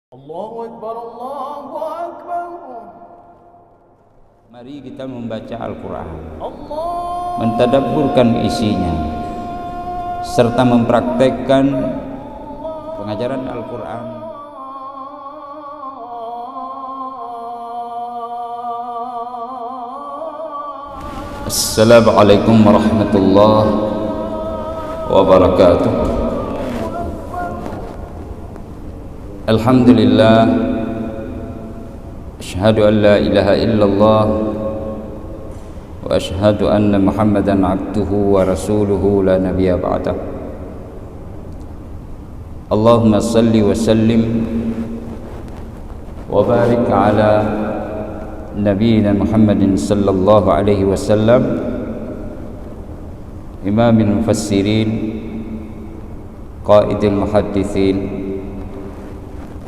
Allahu Akbar, Allahu Akbar. Mari kita membaca Al-Quran, Allah. mentadabburkan isinya, serta mempraktekkan pengajaran Al-Quran. Assalamualaikum warahmatullahi wabarakatuh. Alhamdulillah, asyhadu an la ilaha illallah wa asyhadu anna Muhammadan abduhu wa rasuluhu la nabiyya ba'dah. Allahumma salli wa sallim wa barik ala nabiyyina Muhammadin sallallahu alaihi wasallam, imamil mufassirin, qaidil muhaddithin,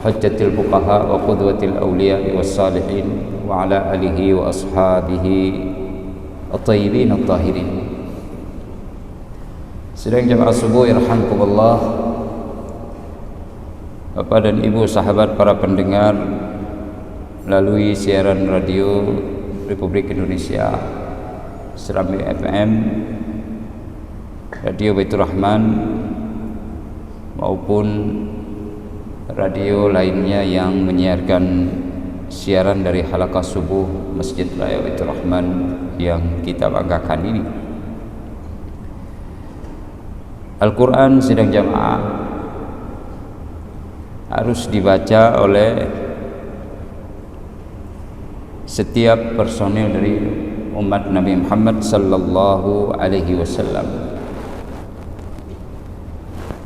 hujjatil fuqaha wa qudwatil awliya was salihin, wa ala alihi wa ashabihi at-tayyibin at-tahirin. Sedang jamaah subuh irhamkumullah, Bapak dan Ibu sahabat para pendengar melalui siaran radio Republik Indonesia, Serambi FM, Radio Baitur Rahman, maupun radio lainnya yang menyiarkan siaran dari halaqah subuh Masjid Raya Baitur Rahman yang kita banggakan ini. Al-Quran sidang jamaah harus dibaca oleh setiap personil dari umat Nabi Muhammad sallallahu alaihi wasallam.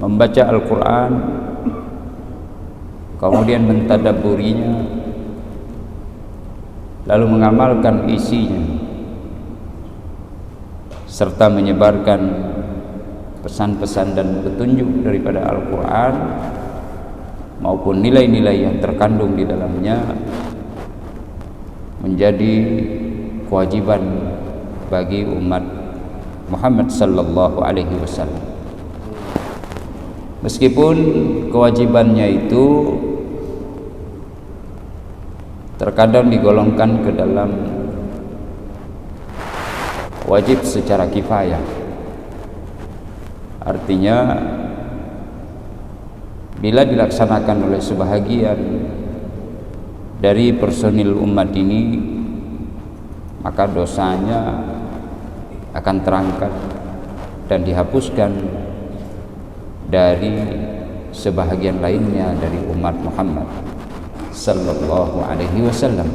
Membaca Al-Quran, kemudian mentadabburinya, lalu mengamalkan isinya, serta menyebarkan pesan-pesan dan petunjuk daripada Al-Quran maupun nilai-nilai yang terkandung di dalamnya, menjadi kewajiban bagi umat Muhammad sallallahu alaihi wasallam. Meskipun kewajibannya itu terkadang digolongkan ke dalam wajib secara kifayah. Artinya bila dilaksanakan oleh sebahagian dari personil umat ini, maka dosanya akan terangkat dan dihapuskan dari sebahagian lainnya dari umat Muhammad sallallahu alaihi wasallam.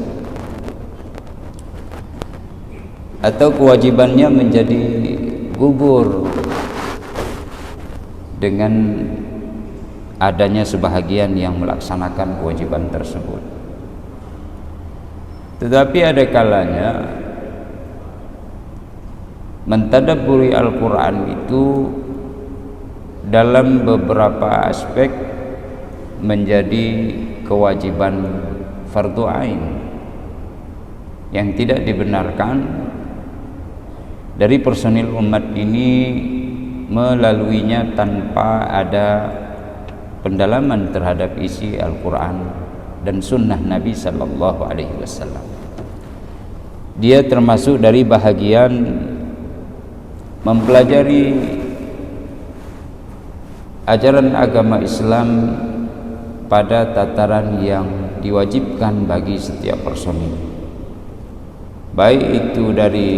Atau kewajibannya menjadi gugur dengan adanya sebahagian yang melaksanakan kewajiban tersebut. Tetapi ada kalanya mentadabburi Al-Quran itu dalam beberapa aspek menjadi kewajiban fardu ain yang tidak dibenarkan dari personil umat ini melaluinya tanpa ada pendalaman terhadap isi Al-Quran dan sunnah Nabi sallallahu alaihi wasallam. Dia termasuk dari bahagian mempelajari ajaran agama Islam pada tataran yang diwajibkan bagi setiap personil, baik itu dari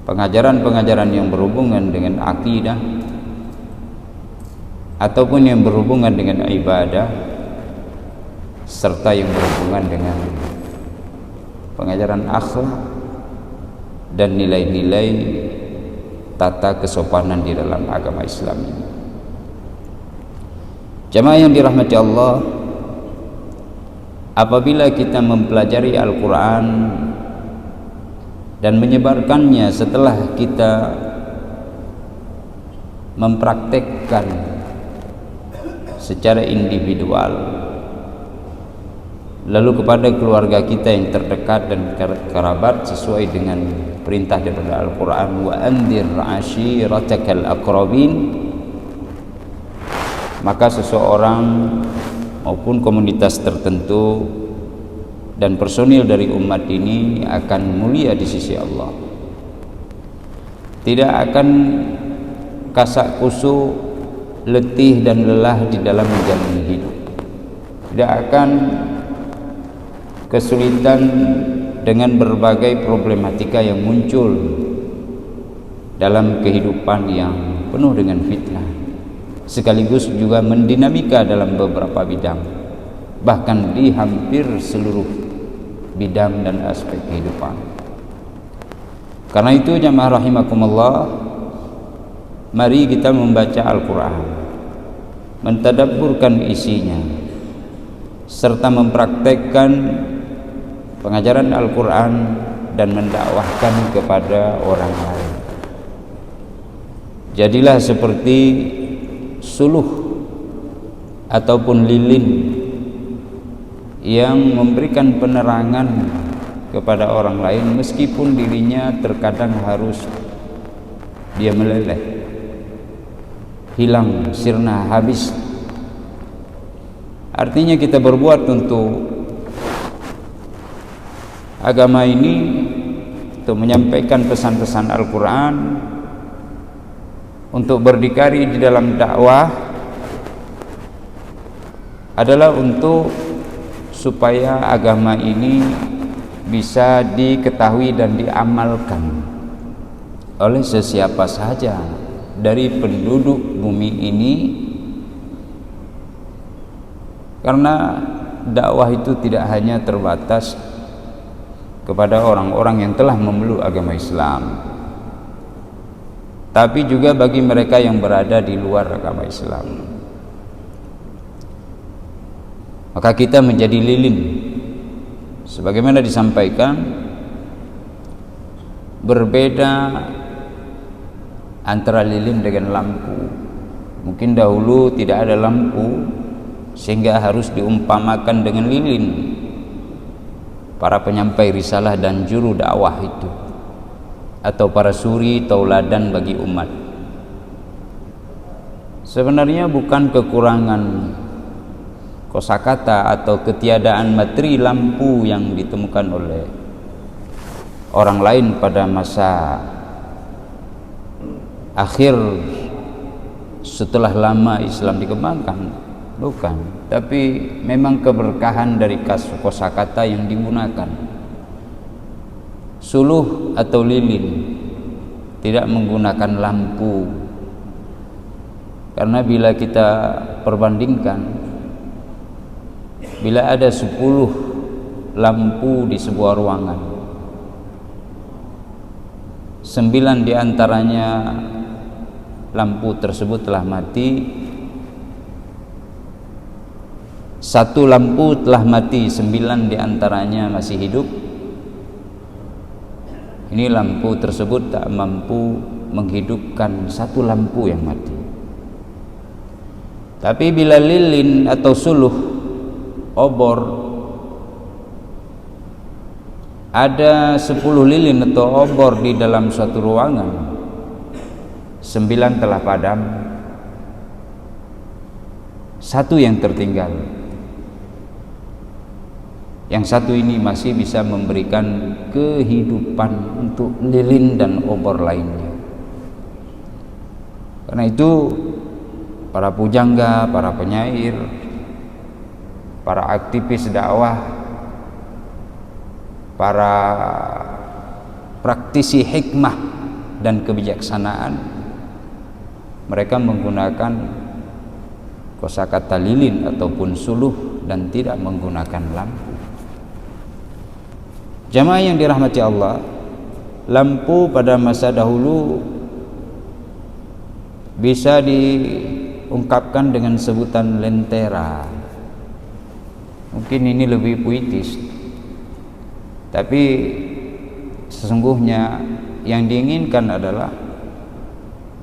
pengajaran-pengajaran yang berhubungan dengan akidah ataupun yang berhubungan dengan ibadah, serta yang berhubungan dengan pengajaran akhlak dan nilai-nilai tata kesopanan di dalam agama Islam ini. Jamaah yang dirahmati Allah, apabila kita mempelajari Al-Quran dan menyebarkannya setelah kita mempraktekkan secara individual, lalu kepada keluarga kita yang terdekat dan kerabat sesuai dengan perintah daripada Al-Quran, wa anzir ashiratakal aqrabin, maka seseorang maupun komunitas tertentu dan personil dari umat ini akan mulia di sisi Allah. Tidak akan kasak kusuk, letih dan lelah di dalam menjalani hidup. Tidak akan kesulitan dengan berbagai problematika yang muncul dalam kehidupan yang penuh dengan fitnah, sekaligus juga mendinamika dalam beberapa bidang, bahkan di hampir seluruh bidang dan aspek kehidupan. Karena itu jamaah rahimakumullah, mari kita membaca Al-Quran, mentadabburkan isinya, serta mempraktekkan pengajaran Al-Quran dan mendakwahkan kepada orang lain. Jadilah seperti suluh ataupun lilin yang memberikan penerangan kepada orang lain, meskipun dirinya terkadang harus dia meleleh, hilang, sirna, habis. Artinya kita berbuat untuk agama ini, untuk menyampaikan pesan-pesan Al-Quran, untuk berdikari di dalam dakwah, adalah untuk supaya agama ini bisa diketahui dan diamalkan oleh sesiapa saja dari penduduk bumi ini. Karena dakwah itu tidak hanya terbatas kepada orang-orang yang telah memeluk agama Islam, tapi juga bagi mereka yang berada di luar agama Islam. Maka kita menjadi lilin, sebagaimana disampaikan, berbeda antara lilin dengan lampu. Mungkin dahulu tidak ada lampu sehingga harus diumpamakan dengan lilin para penyampai risalah dan juru dakwah itu, atau para suri tauladan bagi umat. Sebenarnya bukan kekurangan kosakata atau ketiadaan materi lampu yang ditemukan oleh orang lain pada masa akhir setelah lama Islam dikembangkan, bukan, tapi memang keberkahan dari kosakata yang digunakan. Suluh atau lilin tidak menggunakan lampu, karena bila kita perbandingkan, bila ada 10 lampu di sebuah ruangan, 9 diantaranya lampu tersebut telah mati, 1 lampu telah mati, 9 diantaranya masih hidup. Ini lampu tersebut tak mampu menghidupkan 1 lampu yang mati. Tapi bila lilin atau suluh, obor, ada 10 lilin atau obor di dalam suatu ruangan, 9 telah padam, 1 yang tertinggal. Yang 1 ini masih bisa memberikan kehidupan untuk lilin dan obor lainnya. Karena itu para pujangga, para penyair, para aktivis dakwah, para praktisi hikmah dan kebijaksanaan, mereka menggunakan kosakata lilin ataupun suluh dan tidak menggunakan lampu. Jamaah yang dirahmati Allah, lampu pada masa dahulu bisa diungkapkan dengan sebutan lentera. Mungkin ini lebih puitis, tapi sesungguhnya yang diinginkan adalah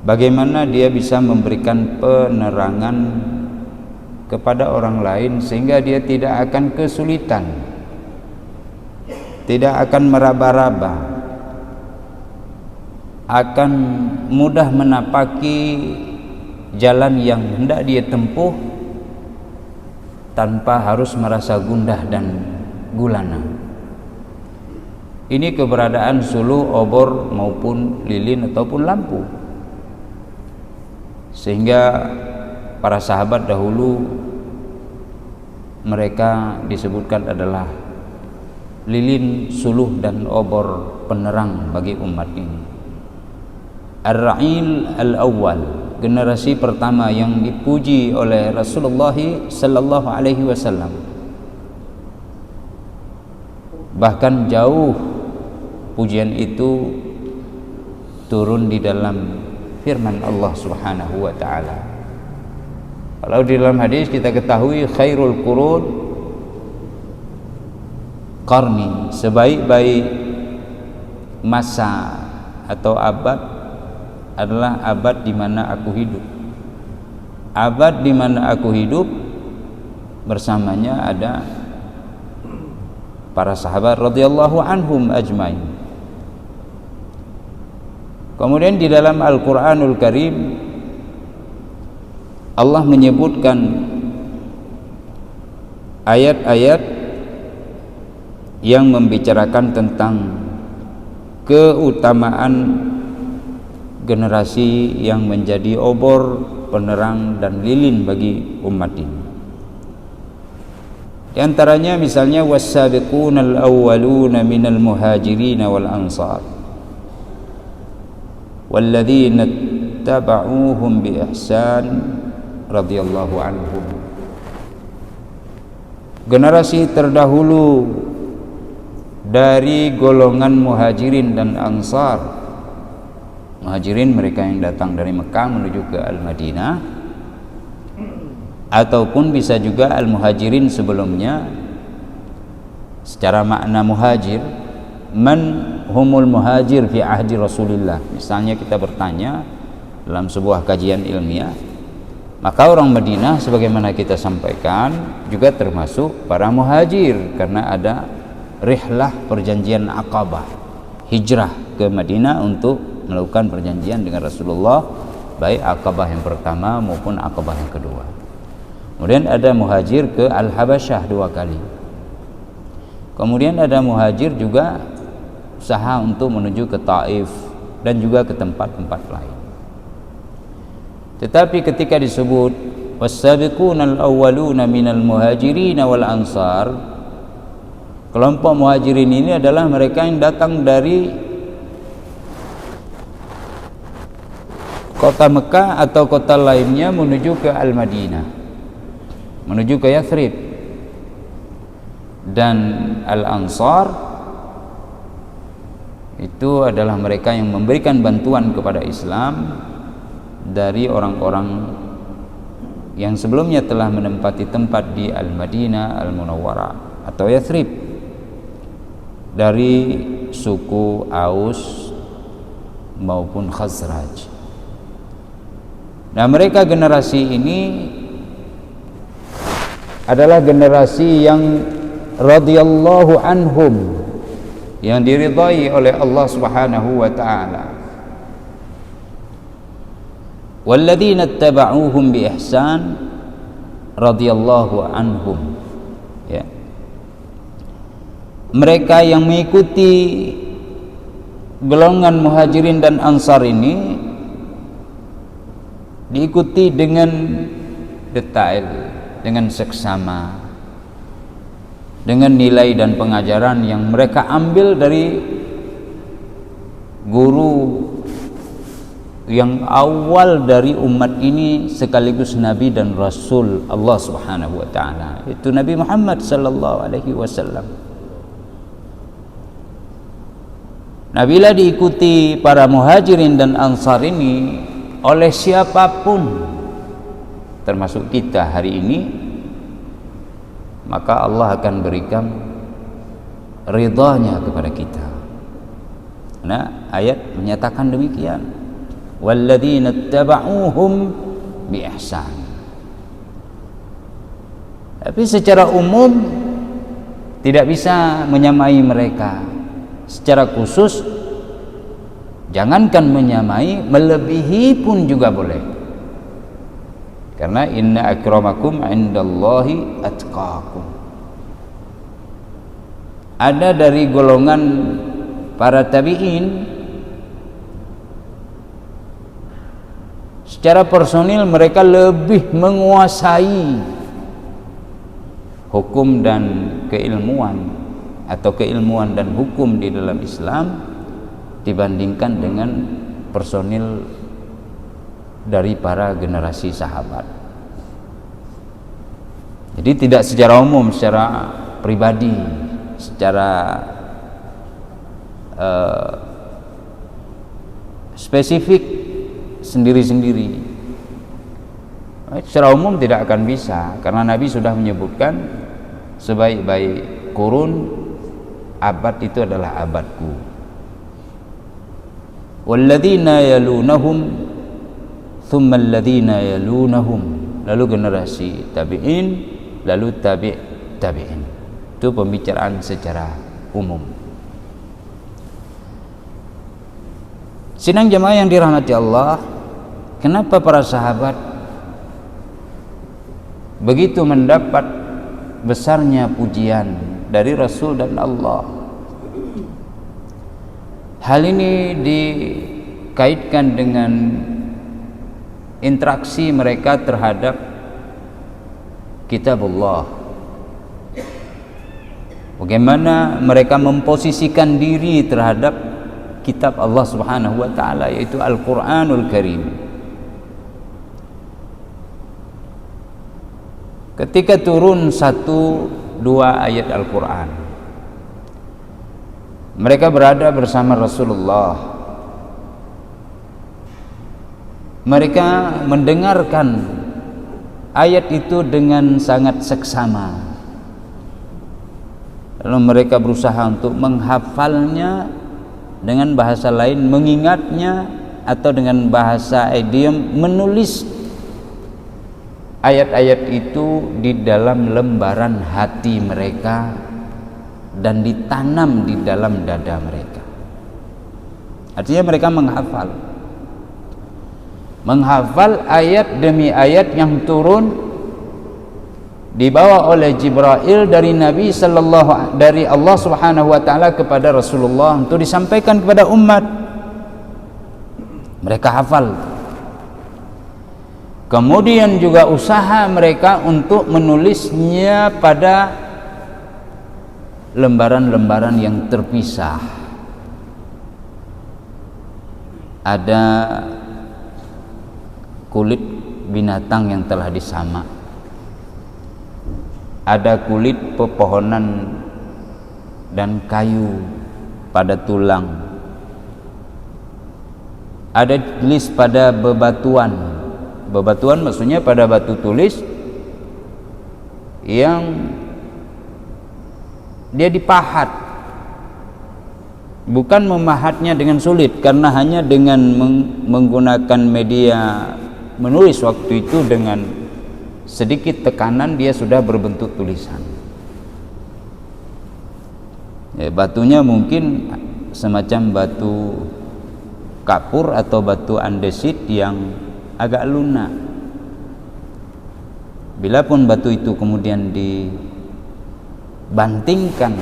bagaimana dia bisa memberikan penerangan kepada orang lain sehingga dia tidak akan kesulitan, tidak akan meraba-raba, akan mudah menapaki jalan yang hendak dia tempuh tanpa harus merasa gundah dan gulana. Ini keberadaan suluh, obor maupun lilin ataupun lampu. Sehingga para sahabat dahulu mereka disebutkan adalah lilin, suluh dan obor penerang bagi umat ini. Ar-Ra'il al-Awwal, generasi pertama yang dipuji oleh Rasulullah sallallahu alaihi wasallam. Bahkan jauh pujian itu turun di dalam firman Allah Subhanahu wa taala. Kalau di dalam hadis kita ketahui khairul qurun qarni, sebaik-baik masa atau abad adalah abad di mana aku hidup. Abad di mana aku hidup bersamanya ada para sahabat radhiyallahu anhum ajmain. Kemudian di dalam Al-Qur'anul Karim Allah menyebutkan ayat-ayat yang membicarakan tentang keutamaan generasi yang menjadi obor, penerang dan lilin bagi umat ini. Di antaranya misalnya was-sabiqunal awwaluna minal muhajirin wal ansar walladzina tabauhum bi ihsan radhiyallahu anhum. Generasi terdahulu dari golongan muhajirin dan ansar. Muhajirin mereka yang datang dari Mekah menuju ke Al-Madinah, ataupun bisa juga al-muhajirin sebelumnya. Secara makna muhajir, man humul muhajir fi ahdi Rasulillah. Misalnya kita bertanya dalam sebuah kajian ilmiah, maka orang Madinah sebagaimana kita sampaikan juga termasuk para muhajir, karena ada rihlah perjanjian Aqabah, hijrah ke Madinah untuk melakukan perjanjian dengan Rasulullah, baik Aqabah yang pertama maupun Aqabah yang kedua. Kemudian ada muhajir ke Al-Habasyah 2 kali. Kemudian ada muhajir juga usaha untuk menuju ke Taif dan juga ke tempat-tempat lain. Tetapi ketika disebut was-sabiqunal awwaluna minal muhajirin wal ansar, kelompok muhajirin ini adalah mereka yang datang dari kota Mekah atau kota lainnya menuju ke Al-Madinah, menuju ke Yathrib. Dan Al-Ansar itu adalah mereka yang memberikan bantuan kepada Islam dari orang-orang yang sebelumnya telah menempati tempat di Al-Madinah Al-Munawwarah atau Yathrib, dari suku Aus maupun Khazraj. Nah, mereka generasi ini adalah generasi yang radhiyallahu anhum, yang diridhai oleh Allah Subhanahu wa taala. Walladzina tabauhum bi ihsan radhiyallahu anhum. Ya. Mereka yang mengikuti golongan muhajirin dan ansar ini diikuti dengan detail, dengan seksama, dengan nilai dan pengajaran yang mereka ambil dari guru yang awal dari umat ini sekaligus Nabi dan Rasul Allah Subhanahu wa taala, itu Nabi Muhammad sallallahu alaihi wasallam. Nah, bila diikuti para muhajirin dan ansar ini oleh siapapun termasuk kita hari ini, maka Allah akan berikan ridhanya kepada kita. Nah, ayat menyatakan demikian, walladzina tabauhum bi ihsan. Tapi secara umum tidak bisa menyamai mereka. Secara khusus jangankan menyamai, melebihi pun juga boleh. Karena inna akramakum indallahi atqakum. Ada dari golongan para tabi'in, secara personil mereka lebih menguasai hukum dan keilmuan atau keilmuan dan hukum di dalam Islam dibandingkan dengan personil dari para generasi sahabat. Jadi tidak secara umum, secara pribadi, secara spesifik sendiri-sendiri. Secara umum tidak akan bisa, karena Nabi sudah menyebutkan sebaik-baik kurun abad itu adalah abadku. Walladzina yalunahum thumma alladzina yalunahum, lalu generasi tabi'in, lalu tabi'in. Itu pembicaraan secara umum. Sidang jamaah yang dirahmati Allah, kenapa para sahabat begitu mendapat besarnya pujian dari Rasul dan Allah? Hal ini dikaitkan dengan interaksi mereka terhadap kitabullah. Bagaimana mereka memposisikan diri terhadap kitab Allah Subhanahu wa taala, yaitu Al-Qur'anul Karim. Ketika turun 1-2 ayat Al-Qur'an, mereka berada bersama Rasulullah. Mereka mendengarkan ayat itu dengan sangat seksama. Lalu mereka berusaha untuk menghafalnya, dengan bahasa lain mengingatnya, atau dengan bahasa idiom menulis ayat-ayat itu di dalam lembaran hati mereka dan ditanam di dalam dada mereka. Artinya mereka menghafal ayat demi ayat yang turun dibawa oleh Jibril dari Nabi dari Allah Subhanahu wa taala kepada Rasulullah untuk disampaikan kepada umat. Mereka hafal. Kemudian juga usaha mereka untuk menulisnya pada lembaran-lembaran yang terpisah. Ada kulit binatang yang telah disamak, ada kulit pepohonan dan kayu pada tulang, ada tulis pada bebatuan. Bebatuan maksudnya pada batu tulis yang dia dipahat, bukan memahatnya dengan sulit, karena hanya dengan menggunakan media menulis waktu itu dengan sedikit tekanan dia sudah berbentuk tulisan. Batunya mungkin semacam batu kapur atau batu andesit yang agak lunak. Bila pun batu itu kemudian dibantingkan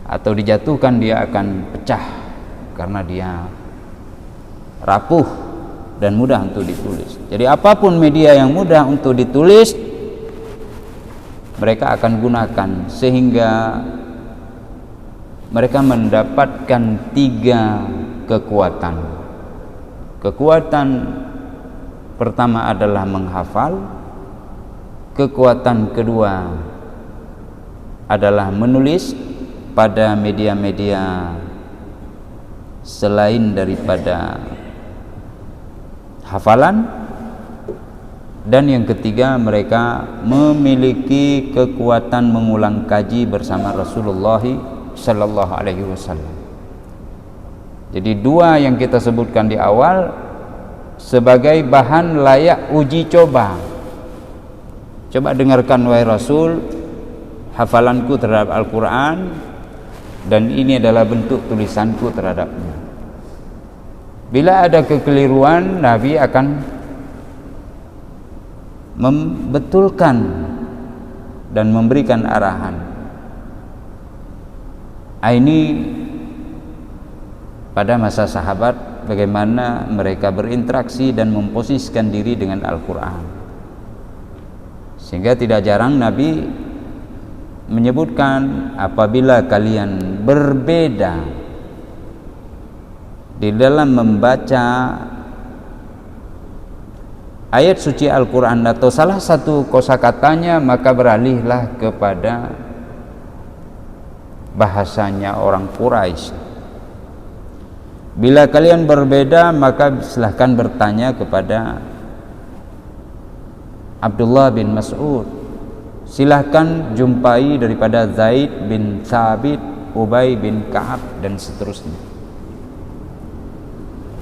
atau dijatuhkan, dia akan pecah karena dia rapuh dan mudah untuk ditulis. Jadi apapun media yang mudah untuk ditulis, mereka akan gunakan, sehingga mereka mendapatkan 3 kekuatan. Kekuatan pertama adalah menghafal, kekuatan kedua adalah menulis pada media-media selain daripada hafalan, dan yang ketiga mereka memiliki kekuatan mengulang kaji bersama Rasulullah sallallahu alaihi wasallam. Jadi 2 yang kita sebutkan di awal sebagai bahan layak uji coba. Coba dengarkan wahai Rasul hafalanku terhadap Al-Quran, dan ini adalah bentuk tulisanku terhadapnya. Bila ada kekeliruan, Nabi akan membetulkan dan memberikan arahan. Ini pada masa sahabat bagaimana mereka berinteraksi dan memposisikan diri dengan Al-Quran, sehingga tidak jarang Nabi menyebutkan apabila kalian berbeda di dalam membaca ayat suci Al-Quran atau salah satu kosakatanya, maka beralihlah kepada bahasanya orang Quraisy. Bila kalian berbeda, maka silahkan bertanya kepada Abdullah bin Mas'ud, silahkan jumpai daripada Zaid bin Thabit, Ubay bin Ka'ab, dan seterusnya.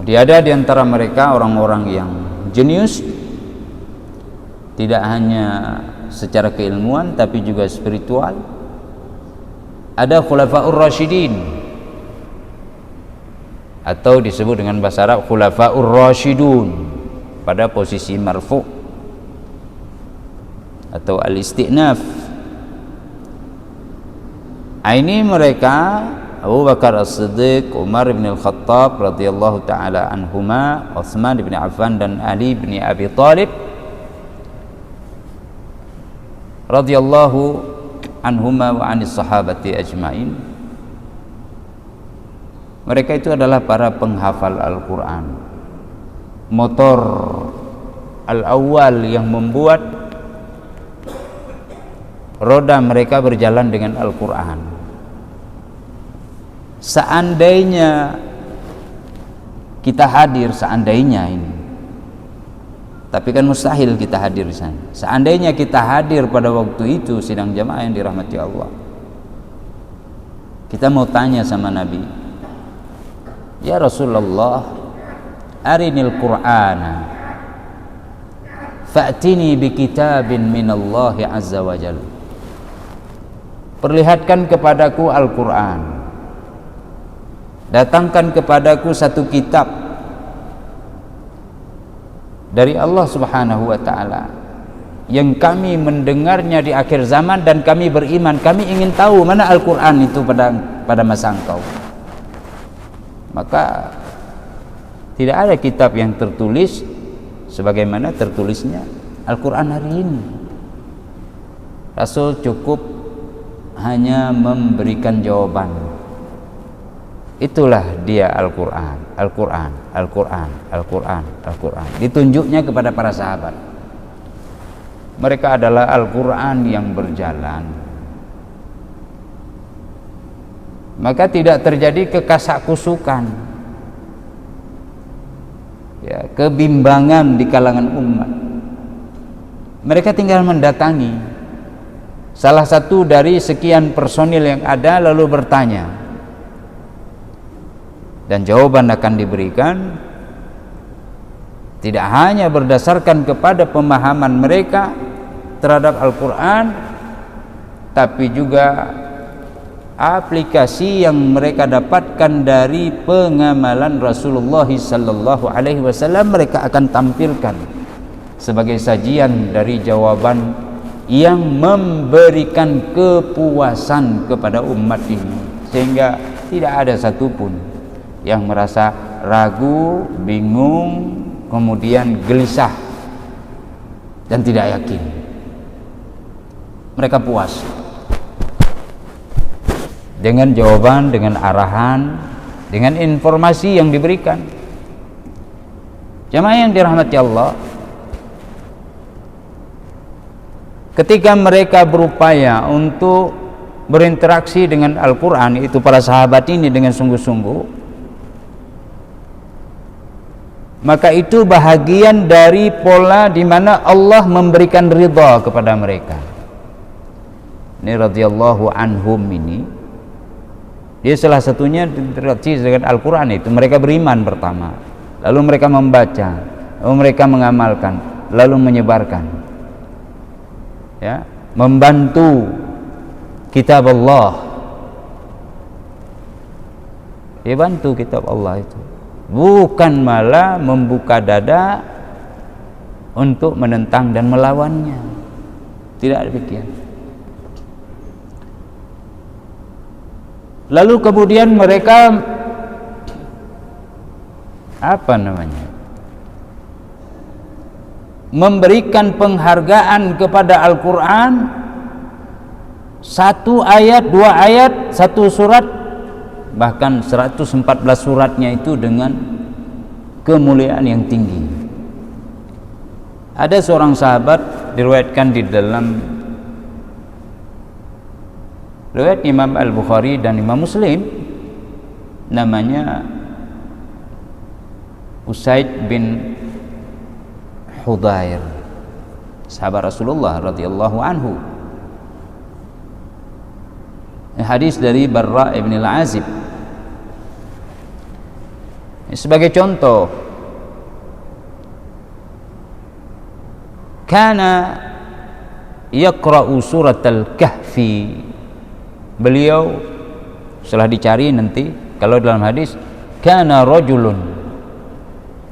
Ada di antara mereka orang-orang yang jenius, tidak hanya secara keilmuan tapi juga spiritual. Ada Khulafaur Rasyidin, atau disebut dengan bahasa Arab Khulafaur Rasyidun pada posisi marfu atau al-istinaf. Ini mereka Abu Bakar As-Siddiq, Umar bin Al-Khattab radhiyallahu taala anhuma, Utsman bin Affan, dan Ali bin Abi Thalib radhiyallahu anhuma wa anis sahabati ajmain. Mereka itu adalah para penghafal Al-Quran, motor al-awwal yang membuat roda mereka berjalan dengan Al-Quran. Seandainya kita hadir, seandainya ini, tapi kan mustahil kita hadir di sana. Seandainya kita hadir pada waktu itu sidang jamaah yang dirahmati Allah, kita mau tanya sama Nabi, ya Rasulullah, arinil Qur'ana fa'tini bi kitabin minallahi azza wa jalla. Perlihatkan kepadaku Al-Quran, datangkan kepadaku satu kitab dari Allah Subhanahu wa ta'ala yang kami mendengarnya di akhir zaman dan kami beriman. Kami ingin tahu mana Al-Quran itu pada masa engkau. Maka tidak ada kitab yang tertulis sebagaimana tertulisnya Al-Quran hari ini. Rasul cukup hanya memberikan jawaban, itulah dia Al-Quran, Al-Quran, Al-Quran, Al-Quran, Al-Quran. Ditunjuknya kepada para sahabat. Mereka adalah Al-Quran yang berjalan. Maka tidak terjadi kekasakusukan, ya, kebimbangan di kalangan umat. Mereka tinggal mendatangi salah satu dari sekian personil yang ada, lalu bertanya, dan jawaban akan diberikan tidak hanya berdasarkan kepada pemahaman mereka terhadap Al-Quran, tapi juga aplikasi yang mereka dapatkan dari pengamalan Rasulullah sallallahu alaihi wasallam. Mereka akan tampilkan sebagai sajian dari jawaban yang memberikan kepuasan kepada umat ini, sehingga tidak ada satupun yang merasa ragu, bingung, kemudian gelisah dan tidak yakin. Mereka puas dengan jawaban, dengan arahan, dengan informasi yang diberikan. Jamaah yang dirahmati Allah, ketika mereka berupaya untuk berinteraksi dengan Al-Quran, itu para sahabat ini dengan sungguh-sungguh, maka itu bahagian dari pola di mana Allah memberikan ridha kepada mereka. Ini radhiyallahu anhum ini, dia salah satunya interaksi dengan Al-Quran itu. Mereka beriman pertama, lalu mereka membaca, lalu mereka mengamalkan, lalu menyebarkan, ya, membantu kitab Allah. Dia bantu kitab Allah itu, bukan malah membuka dada untuk menentang dan melawannya. Tidak demikian. Lalu kemudian mereka memberikan penghargaan kepada Al-Quran, satu ayat, dua ayat, satu surat, bahkan 114 suratnya itu dengan kemuliaan yang tinggi. Ada seorang sahabat, diriwayatkan di dalam riwayat Imam Al-Bukhari dan Imam Muslim, namanya Usaid bin Hudayr, sahabat Rasulullah radhiyallahu anhu. Hadis dari Barra ibn al-Azib. Sebagai contoh, kana yaqra'u surat al-Kahfi. Beliau, setelah dicari nanti, kalau dalam hadis, kana rajulun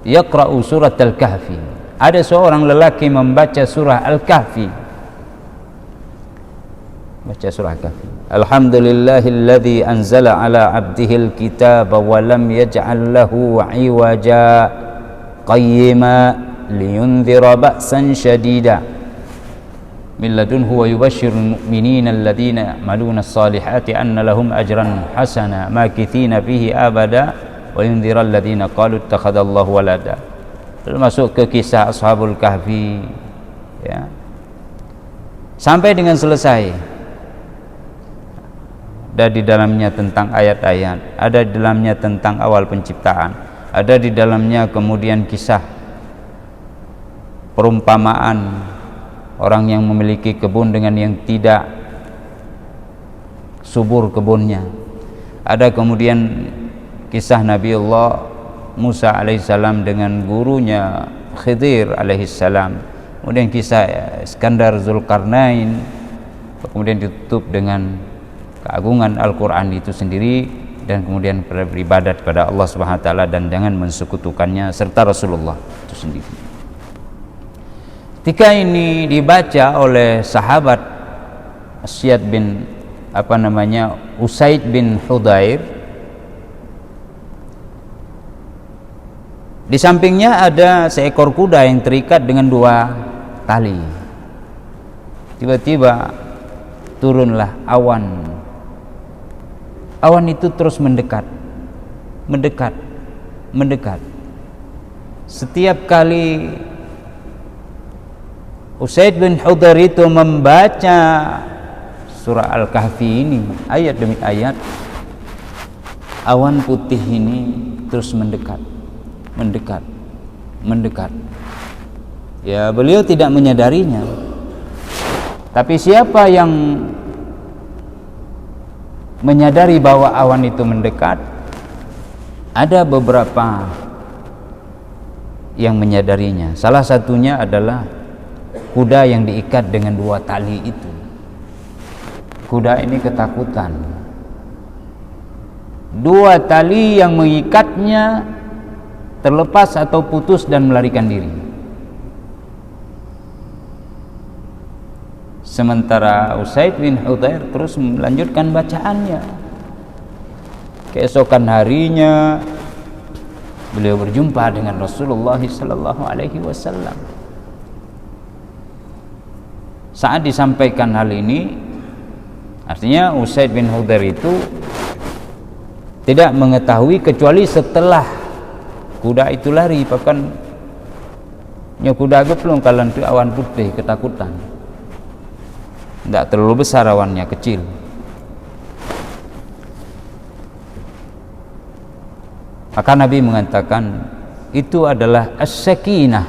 yaqra'u surat al-Kahfi. Ada seorang lelaki membaca surah Al-Kahfi. Baca surah Al-Kahfi. Alhamdulillahilladzi anzala ala 'abdihil kitaba wa lam yaj'al lahu 'iwaja qayyima liyunzira ba'san shadida min ladunhu wa yubashshirul mu'minina alladhina ya'maluna as-salihati anna lahum ajran hasana makithina fihi abada wa yunzira alladhina qalu ittakhadallahu walada. Masuk ke kisah Ashabul Kahfi, ya, sampai dengan selesai. Ada di dalamnya tentang ayat-ayat, ada di dalamnya tentang awal penciptaan, ada di dalamnya kemudian kisah perumpamaan orang yang memiliki kebun dengan yang tidak subur kebunnya. Ada kemudian kisah Nabiullah Musa alaihissalam dengan gurunya Khidir alaihissalam, kemudian kisah Iskandar Zulkarnain, kemudian ditutup dengan keagungan Al-Quran itu sendiri, dan kemudian beribadat kepada Allah Subhanahu wa taala dan jangan mensekutukannya serta Rasulullah itu sendiri. Ketika ini dibaca oleh sahabat Asyad bin Usaid bin Hudayr, di sampingnya ada seekor kuda yang terikat dengan dua tali. Tiba-tiba turunlah awan. Awan itu terus mendekat, mendekat. Setiap kali Usaid bin Hudayr itu membaca surah Al-Kahfi ini, ayat demi ayat, awan putih ini terus mendekat. Ya, beliau tidak menyadarinya. Tapi siapa yang menyadari bahwa awan itu mendekat? Ada beberapa yang menyadarinya. Salah satunya adalah kuda yang diikat dengan dua tali itu. Kuda ini ketakutan. Dua tali yang mengikatnya terlepas atau putus dan melarikan diri. Sementara Usaid bin Hudayr terus melanjutkan bacaannya. Keesokan harinya beliau berjumpa dengan Rasulullah sallallahu alaihi wasallam. Saat disampaikan hal ini, artinya Usaid bin Hudayr itu tidak mengetahui kecuali setelah kuda itu lari, bahkan kuda geplong kalau itu awan putih, ketakutan. Tidak terlalu besar awannya, kecil. Maka Nabi mengatakan itu adalah as-sakinah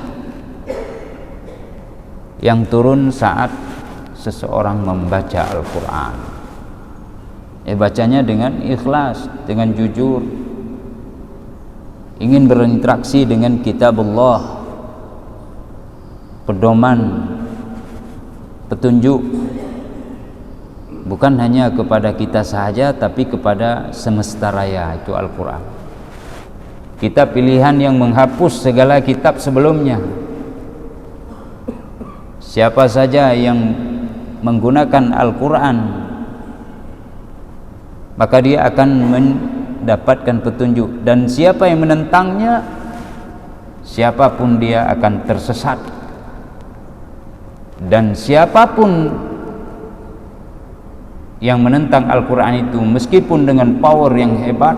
yang turun saat seseorang membaca Al-Quran. Bacanya dengan ikhlas, dengan jujur, ingin berinteraksi dengan kitabullah, pedoman, petunjuk, bukan hanya kepada kita saja tapi kepada semesta raya, itu Al-Quran. Kitab pilihan yang menghapus segala kitab sebelumnya. siapa saja yang menggunakan Al-Quran, maka dia akan mendapatkan petunjuk, dan siapa yang menentangnya, siapapun dia akan tersesat. Dan siapapun yang menentang Al-Quran itu, meskipun dengan power yang hebat,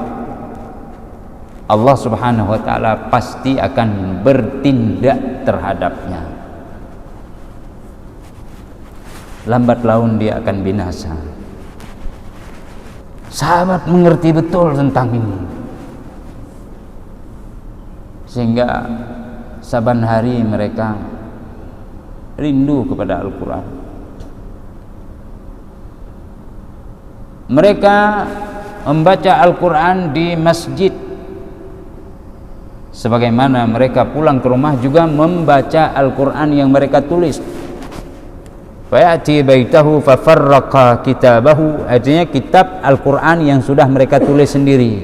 Allah Subhanahu wa ta'ala pasti akan bertindak terhadapnya. Lambat laun dia akan binasa. Sahabat mengerti betul tentang ini, sehingga saban hari mereka rindu kepada Al-Quran. Mereka membaca Al-Quran di masjid, sebagaimana mereka pulang ke rumah juga membaca Al-Quran yang mereka tulis. Fayati baitahu fafarraqa kitabahu, artinya kitab Al-Quran yang sudah mereka tulis sendiri,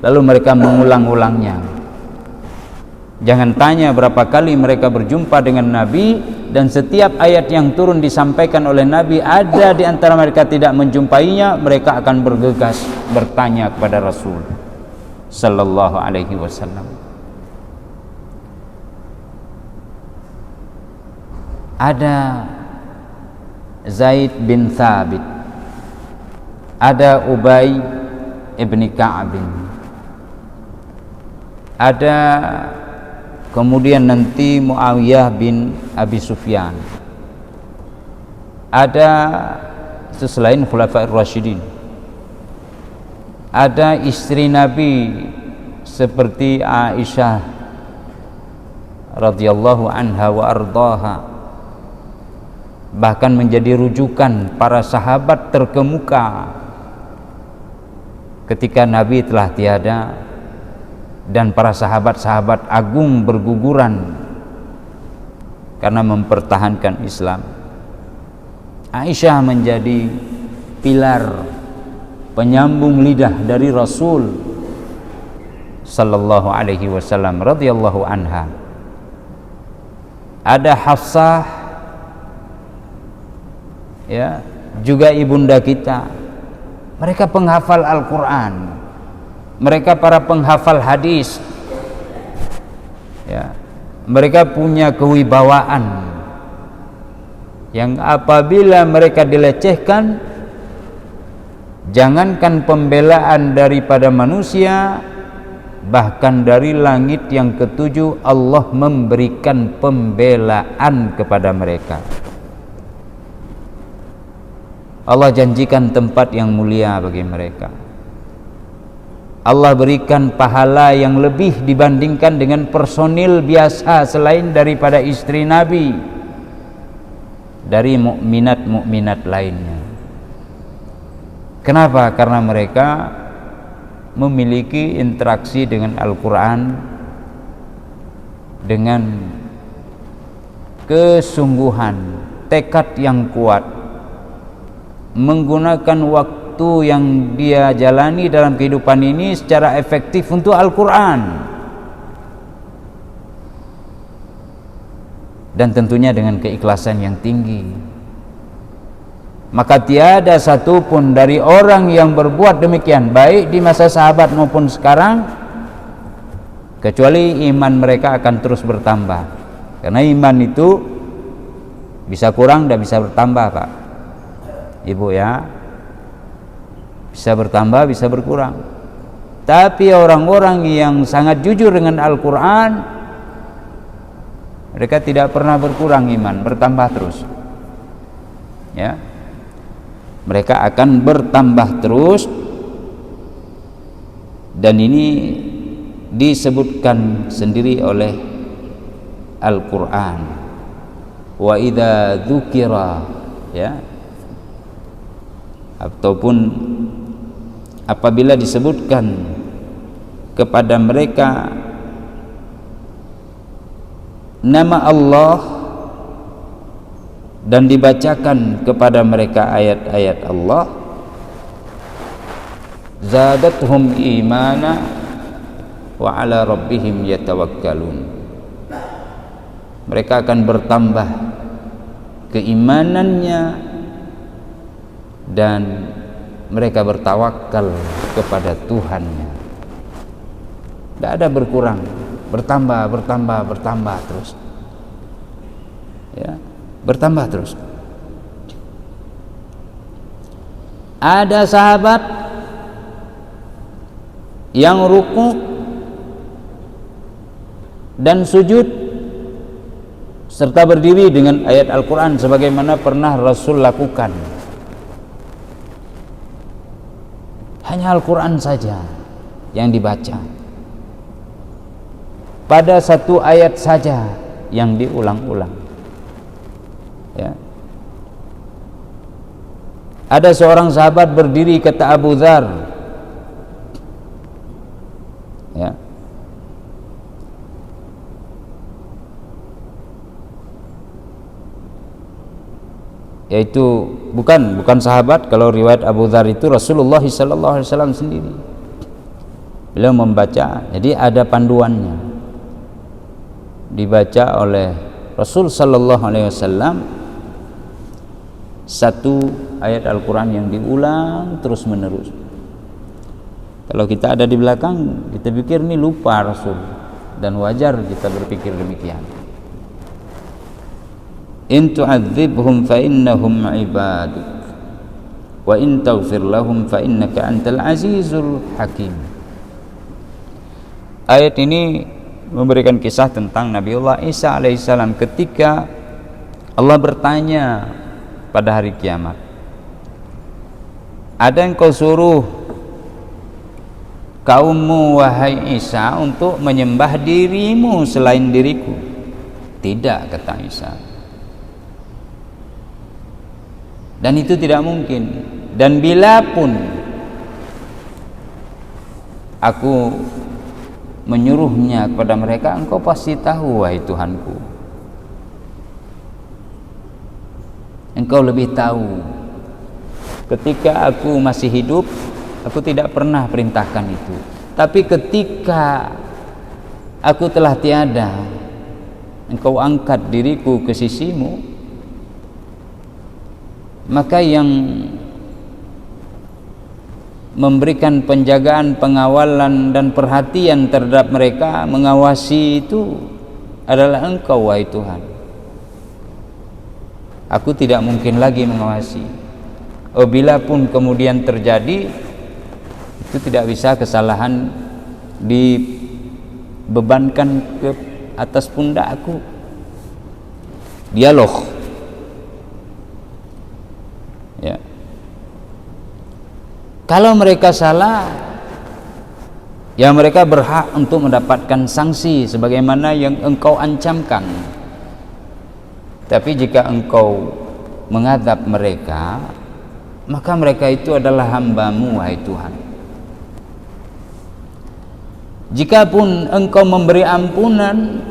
lalu mereka mengulang-ulangnya. Jangan tanya berapa kali mereka berjumpa dengan Nabi, dan setiap ayat yang turun disampaikan oleh Nabi, ada di antara mereka tidak menjumpainya, mereka akan bergegas bertanya kepada Rasul sallallahu alaihi wasallam. Ada Zaid bin Thabit, ada Ubay ibn Ka'ab, ada kemudian nanti Muawiyah bin Abi Sufyan, ada selain Khulafair Rasyidin, ada istri Nabi seperti Aisyah radhiyallahu anha wa ardaha, bahkan menjadi rujukan para sahabat terkemuka ketika Nabi telah tiada dan para sahabat-sahabat agung berguguran karena mempertahankan Islam. Aisyah menjadi pilar penyambung lidah dari Rasul sallallahu alaihi wasallam radhiyallahu anha. Ada Hafsah, ya, juga ibunda kita. Mereka penghafal Al-Quran, mereka para penghafal hadis, ya, mereka punya kewibawaan yang apabila mereka dilecehkan, jangankan pembelaan daripada manusia, bahkan dari langit yang ketujuh Allah memberikan pembelaan kepada mereka. Allah janjikan tempat yang mulia bagi mereka. Allah berikan pahala yang lebih dibandingkan dengan personil biasa selain daripada istri Nabi, dari mukminat-mukminat lainnya. Kenapa? Karena mereka memiliki interaksi dengan Al-Quran dengan kesungguhan, tekad yang kuat, menggunakan waktu yang dia jalani dalam kehidupan ini secara efektif untuk Al-Quran, dan tentunya dengan keikhlasan yang tinggi. Maka tiada satupun dari orang yang berbuat demikian, baik di masa sahabat maupun sekarang, kecuali iman mereka akan terus bertambah. Karena iman itu bisa kurang dan bisa bertambah, Pak Ibu, ya, bisa bertambah, bisa berkurang. Tapi orang-orang yang sangat jujur dengan Al-Quran, mereka tidak pernah berkurang iman, bertambah terus, ya. Mereka akan bertambah terus, dan ini disebutkan sendiri oleh Al-Quran. Wa idza dzukira, ya, ataupun apabila disebutkan kepada mereka nama Allah dan dibacakan kepada mereka ayat-ayat Allah, zadatuhum imana wa ala rabbihim yatawakkalun. Mereka akan bertambah keimanannya, dan mereka bertawakal kepada Tuhannya. Tidak ada berkurang, bertambah terus. Ya, bertambah terus. Ada sahabat yang ruku dan sujud serta berdiri dengan ayat Al-Quran sebagaimana pernah Rasul lakukan. Hanya Al-Quran saja yang dibaca, pada satu ayat saja yang diulang-ulang. Ya. Ada seorang sahabat berdiri, kata Abu Dzar, ya, yaitu bukan sahabat. Kalau riwayat Abu Dzar itu Rasulullah SAW sendiri, beliau membaca. Jadi ada panduannya, dibaca oleh Rasul SAW satu ayat Al-Quran yang diulang terus menerus. Kalau kita ada di belakang, kita pikir ini lupa Rasul, dan wajar kita berpikir demikian. In tu'adzibhum fa innahum ibaduk wa in taghfir lahum fa innaka antal azizul hakim. Ayat ini memberikan kisah tentang Nabiullah Isa alaihissalam ketika Allah bertanya pada hari kiamat, ada yang kau suruh kaummu wahai Isa untuk menyembah dirimu selain diriku? Tidak, kata Isa. Dan itu tidak mungkin. Dan bila pun aku menyuruhnya kepada mereka, engkau pasti tahu wahai Tuhanku, engkau lebih tahu. Ketika aku masih hidup, aku tidak pernah perintahkan itu. Tapi ketika aku telah tiada, engkau angkat diriku ke sisimu, maka yang memberikan penjagaan, pengawalan dan perhatian terhadap mereka, mengawasi itu adalah engkau wahai Tuhan. Aku tidak mungkin lagi mengawasi. Bila pun kemudian terjadi, itu tidak bisa kesalahan dibebankan ke atas pundakku. Dialog, ya. Kalau mereka salah, ya mereka berhak untuk mendapatkan sanksi sebagaimana yang engkau ancamkan. Tapi jika engkau mengadab mereka, maka mereka itu adalah hamba-Mu wahai Tuhan. Jikapun engkau memberi ampunan,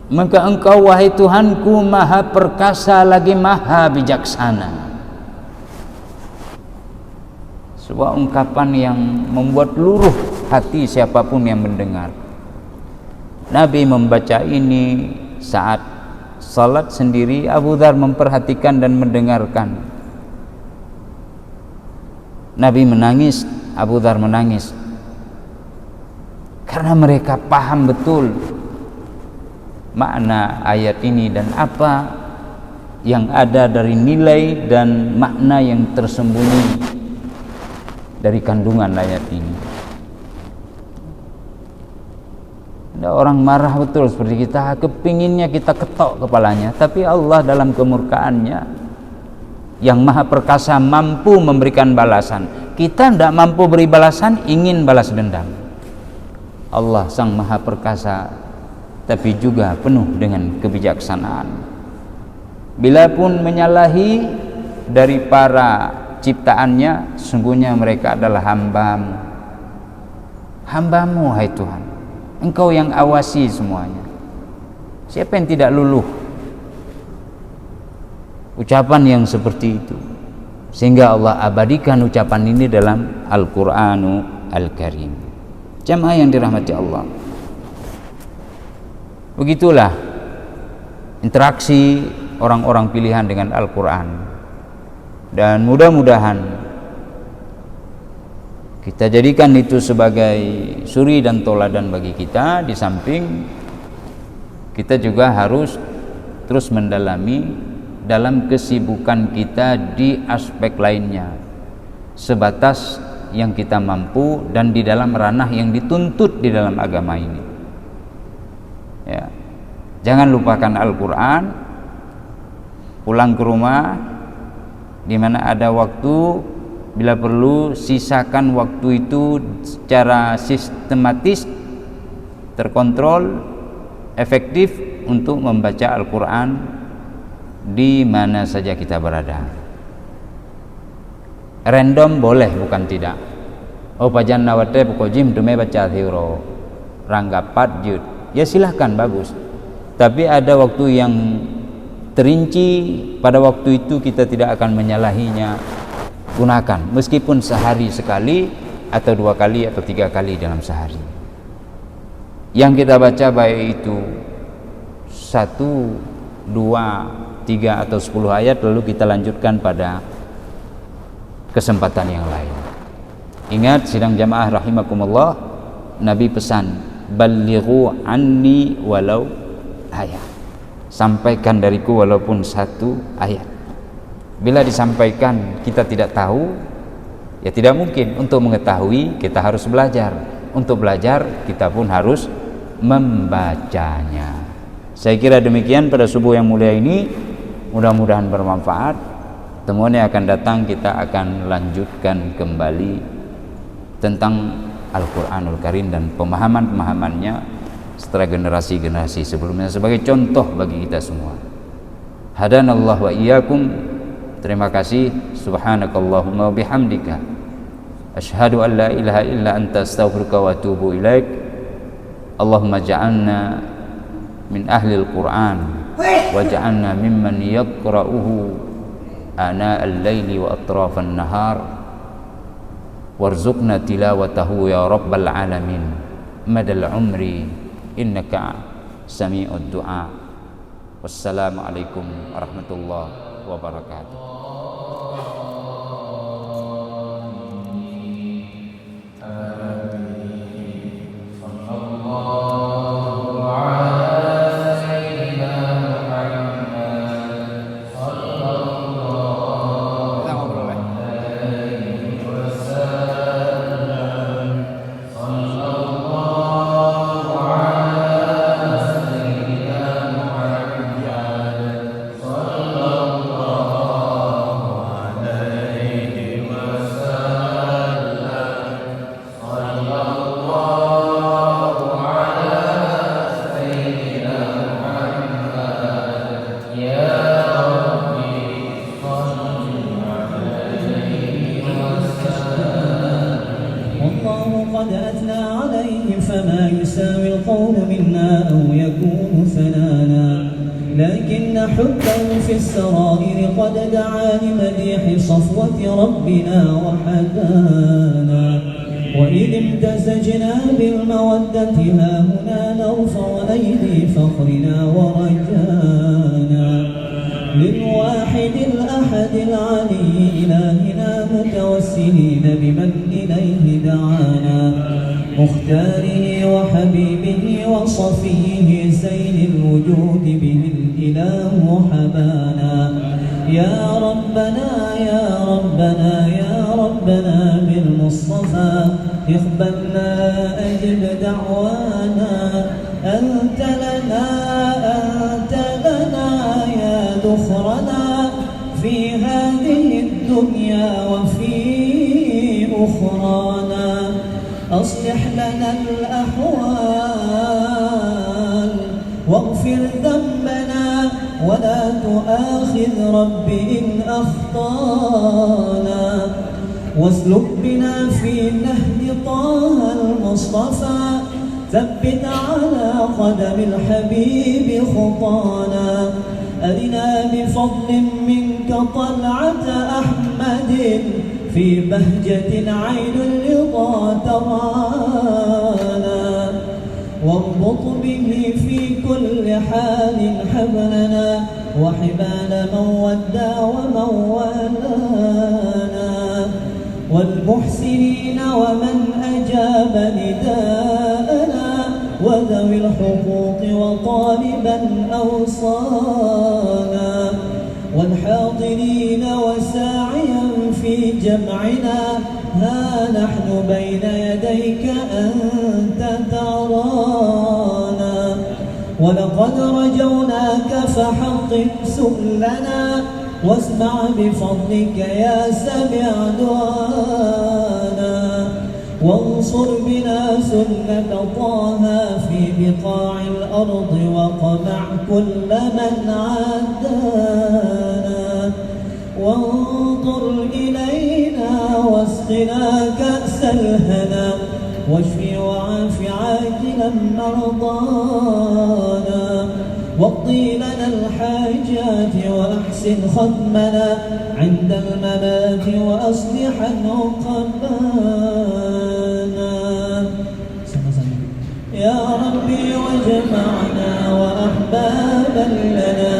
maka engkau wahai Tuhanku maha perkasa lagi maha bijaksana. Sebuah ungkapan yang membuat luruh hati siapapun yang mendengar. Nabi membaca ini saat salat sendiri. Abu Dzar memperhatikan dan mendengarkan. Nabi menangis, Abu Dzar menangis, karena mereka paham betul makna ayat ini dan apa yang ada dari nilai dan makna yang tersembunyi dari kandungan ayat ini. Ada orang marah betul seperti kita, kepinginnya kita ketok kepalanya, tapi Allah dalam kemurkaannya yang maha perkasa mampu memberikan balasan. Kita tidak mampu beri balasan, ingin balas dendam. Allah sang maha perkasa tapi juga penuh dengan kebijaksanaan. Bila pun menyalahi dari para ciptaannya, sungguhnya mereka adalah hamba-Mu hai Tuhan. Engkau yang awasi semuanya. Siapa yang tidak luluh ucapan yang seperti itu, sehingga Allah abadikan ucapan ini dalam Al-Qur'anu Al-Karim. Jamaah yang dirahmati Allah, begitulah interaksi orang-orang pilihan dengan Al-Quran. Dan mudah-mudahan kita jadikan itu sebagai suri dan toladan bagi kita. Di samping kita juga harus terus mendalami dalam kesibukan kita di aspek lainnya, sebatas yang kita mampu dan di dalam ranah yang dituntut di dalam agama ini. Ya. Jangan lupakan Al-Quran, pulang ke rumah di mana ada waktu, bila perlu sisakan waktu itu secara sistematis, terkontrol, efektif untuk membaca Al-Quran di mana saja kita berada. Random boleh, bukan tidak. Oh pajan nawate pukojim dume baca thiro rangga patjut, ya silahkan, bagus. Tapi ada waktu yang terinci, pada waktu itu kita tidak akan menyalahinya. Gunakan, meskipun sehari sekali atau 2 kali atau 3 kali dalam sehari. Yang kita baca baik itu 1, 2, 3 atau 10 ayat, lalu kita lanjutkan pada kesempatan yang lain. Ingat sidang jamaah rahimakumullah, Nabi pesan, balighu anni walau ayat, sampaikan dariku walaupun 1 ayat. Bila disampaikan kita tidak tahu, ya tidak mungkin. Untuk mengetahui kita harus belajar. Untuk belajar kita pun harus membacanya. Saya kira demikian pada subuh yang mulia ini. Mudah-mudahan bermanfaat. Temuan yang akan datang kita akan lanjutkan kembali tentang Al-Quranul Karim dan pemahaman-pemahamannya setelah generasi-generasi sebelumnya sebagai contoh bagi kita semua. Hadanallah wa iyyakum. Terima kasih. Subhanakallahumma wa bihamdika asyhadu an la ilaha illa anta astaghfiruka wa atubu ilaik. Allahumma ja'alna min ahli al-Quran wa ja'alna mimman yaqra'uhu ana al-laili wa atrafan nahar warzuqna tilawatahu ya rabbal alamin madal umri innaka sami'ud du'a. Wassalamualaikum warahmatullahi wabarakatuh. في السرائر قد دعا لمديح صفوة ربنا وحدانا وإذ امتزجنا بالمودة ها هنا نرفع أيدي فخرنا ورجانا للواحد الأحد العلي إلهنا متوسلين بمن إليه دعانا مختاره وحبيبه وصفيه زين الوجود به الإله حبانا يا ربنا يا ربنا يا ربنا بالمصطفى اقبلنا أجب دعوانا أنت لنا يا ذخرنا في هذه الدنيا وفي أخرانا أصلح لنا الأحوال واغفر ذنبنا ولا تؤاخذ رب إن أخطانا واسلك بنا في نهج طه المصطفى ثبت على قدم الحبيب خطانا أرنا بفضل منك طلعة أحمد في بهجة عين الرضا ترانا واربط به في كل حال حبلنا وحبال من ودى ومن والانا والمحسنين ومن أجاب نداءنا وذوي الحقوق وطالبا أوصانا والحاضرين وساعيا في جمعنا ها نحن بين يديك أنت ترانا ولقد رجوناك فحقق سؤلنا واسمع بفضلك يا سميع دعانا وانصر بنا سنة طه في بقاع الأرض وقمع كل من عادانا وانظر إلينا واسقنا كأس الهنا واشفي وعاف عاجلا مرضانا واقضي لنا الحاجات وأحسن ختمنا عند الممات وأصلح عقبانا يا ربي وجمعنا وأحبابا لنا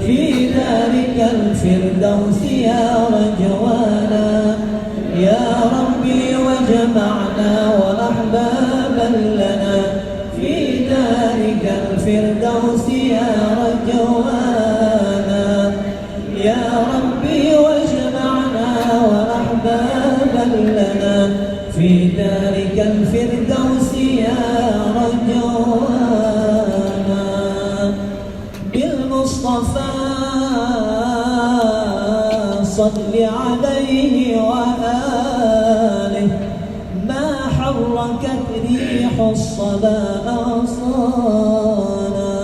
في ذلك الفردوس يا رجوانا يا ربي وجمعنا وأحبابا لنا في ذلك الفردوس يا رجوانا يا ربي وجمعنا وأحبابا لنا في ذلك الفردوس يا رجوانا بالمصطفى صل عليه وآله ما حركت ريح الصبا أغصانا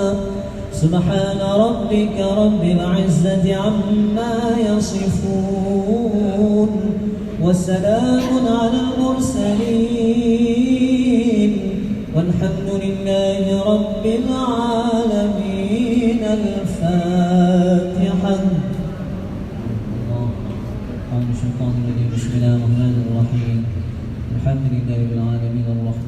سبحان ربك رب العزة عما يصفون وسلام على المرسلين والحمد لله رب العالمين. الفاتحة. بسم الله الرحمن الرحيم. الحمد لله رب العالمين الرحمن